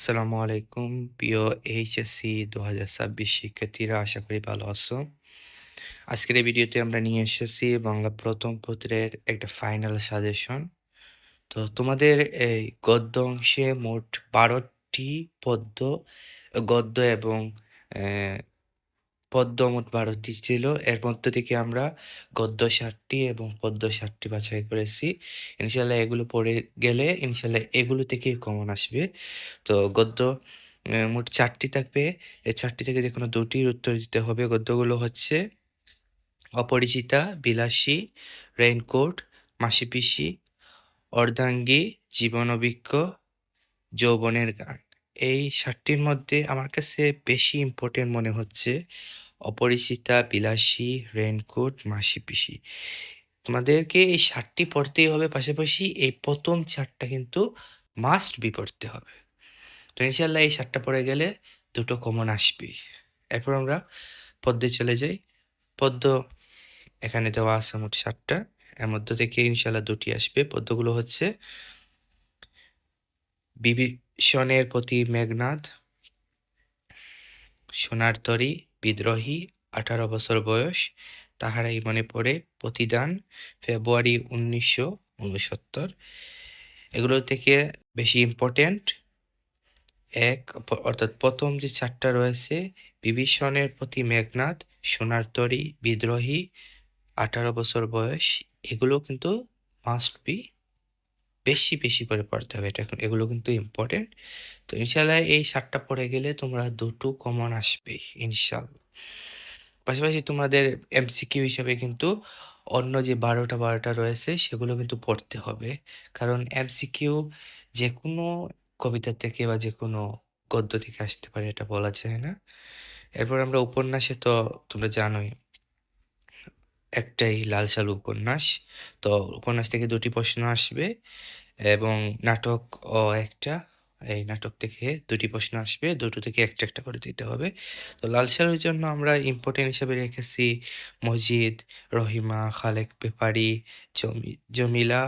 আসসালামু আলাইকুম প্রিয় এইচএসসি ২০২৬ শিক্ষার্থীরা, আশা করি ভালো আছো। আজকের এই ভিডিওতে আমরা নিয়ে এসেছি বাংলা প্রথম পত্রের একটা ফাইনাল সাজেশন। তো তোমাদের এই গদ্য অংশে মোট ১২টি পদ্য গদ্য এবং পদ্য মোট ১২টি ছিল। এর মধ্য থেকে আমরা গদ্য ৭টি এবং পদ্য ৭টি বাছাই করেছি। ইনশাআল্লাহ এগুলো পড়ে গেলে ইনশাআল্লাহ এগুলো থেকেই কমন আসবে। তো গদ্য মোট ৪টি থাকবে। এই ৪টি থেকে যেকোনো ২টির উত্তর দিতে হবে। গদ্যগুলো হচ্ছে: অপরিচিতা, বিলাসী, রেইনকোট, মাসিপিসি, অর্ধাঙ্গী, জীবন অভিজ্ঞ, যৌবনের গান। এই ৭টির মধ্যে আমার কাছে বেশি ইম্পোর্টেন্ট মনে হচ্ছে অপরিচিতা, বিলাসী, রেইনকোট, মাসিপিসি। তোমাদেরকে এই ৭টি পড়তেই হবে, পাশাপাশি এই ১ম ৪টা কিন্তু মাস্ট বি পড়তে হবে। তো ইনশাআল্লাহ এই ৭টা পড়ে গেলে ২টো কমন আসবেই। এরপর আমরা পদ্যে চলে যাই। পদ্য এখানে দেওয়া আছে মোট ৭টা। এর মধ্য থেকে ইনশাআল্লাহ ২টি আসবে। পদ্যগুলো হচ্ছে: বিভীষণের প্রতি মেঘনাদ, সোনার তরী, বিদ্রোহী, ১৮ বছর বয়স, তাহারাই মনে পড়ে, প্রতিদান, ফেব্রুয়ারি ১৯৬৯। এগুলো থেকে বেশি ইম্পোর্টেন্ট অর্থাৎ ১ম যে ৪টা রয়েছে, বিভীষণের প্রতি মেঘনাদ, সোনার তরী, বিদ্রোহী, ১৮ বছর বয়স, এগুলো কিন্তু মাস্ট বি বেশি করে পড়তে হবে। এগুলো কিন্তু ইম্পোর্টেন্ট। তো ইনশাআল্লাহ এই ৭টা পড়ে গেলে তোমরা ২টো কমন আসবেই ইনশাআল্লাহ। পাশাপাশি তোমাদের এমসিকিউ হিসেবে কিন্তু অন্য যে ১২টা রয়েছে সেগুলো কিন্তু পড়তে হবে। কারণ এমসিকিউ যেকোনো কবিতা থেকে বা যেকোনো গদ্য থেকে আসতে পারে, এটা বলা যায় না। এরপর আমরা উপন্যাসে তো তোমরা জানোই একটাই লাল সালু উপন্যাস। তো উপন্যাস থেকে ২টি প্রশ্ন আসবে এবং নাটকও একটা। এই নাটক থেকে ২টি প্রশ্ন আসবে। ২টো থেকে একটা করে দিতে হবে। তো লাল সালুর জন্য আমরা ইম্পোর্টেন্ট হিসেবে রেখেছি মজিদ, রহিমা, খালেক ব্যাপারী, জমিলা,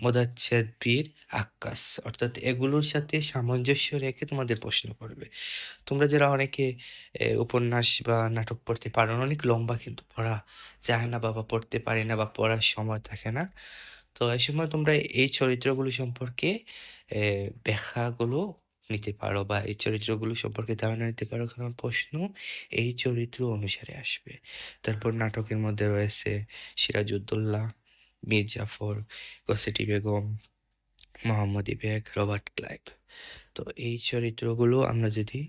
মোদাচ্ছেদ বীর, আক্কাস। অর্থাৎ এগুলোর সাথে সামঞ্জস্য রেখে তোমাদের প্রশ্ন করবে। তোমরা যারা অনেকে উপন্যাস বা নাটক পড়তে পারো না, অনেক লম্বা কিন্তু পড়া যায় না বা পড়তে পারি না বা পড়ার সময় থাকে না। তো এই সময় তোমরা এই চরিত্রগুলো সম্পর্কে ব্যাখ্যাগুলো নিতে পারো বা এই চরিত্রগুলো সম্পর্কে ধারণা নিতে পারো, কারণ প্রশ্ন এই চরিত্র অনুসারে আসবে। তারপর নাটকের মধ্যে রয়েছে সিরাজউদ্দৌলা, মীর জাফর, ঘসেটি বেগম, মোহাম্মদী বেগ, রবার্ট ক্লাইভ। তো এই চরিত্রগুলো আমরা যদি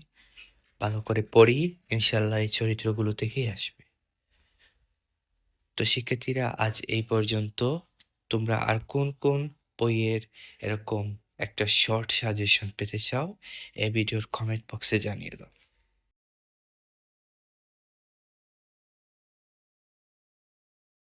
ভালো করে পড়ি, ইনশাআল্লাহ এই চরিত্রগুলো থেকেই আসবে। তো শিক্ষার্থীরা, আজ এই পর্যন্ত। তোমরা আর কোন বইয়ের এরকম একটা শর্ট সাজেশন পেতে চাও, এই ভিডিওর কমেন্ট বক্সে জানিয়ে দাও।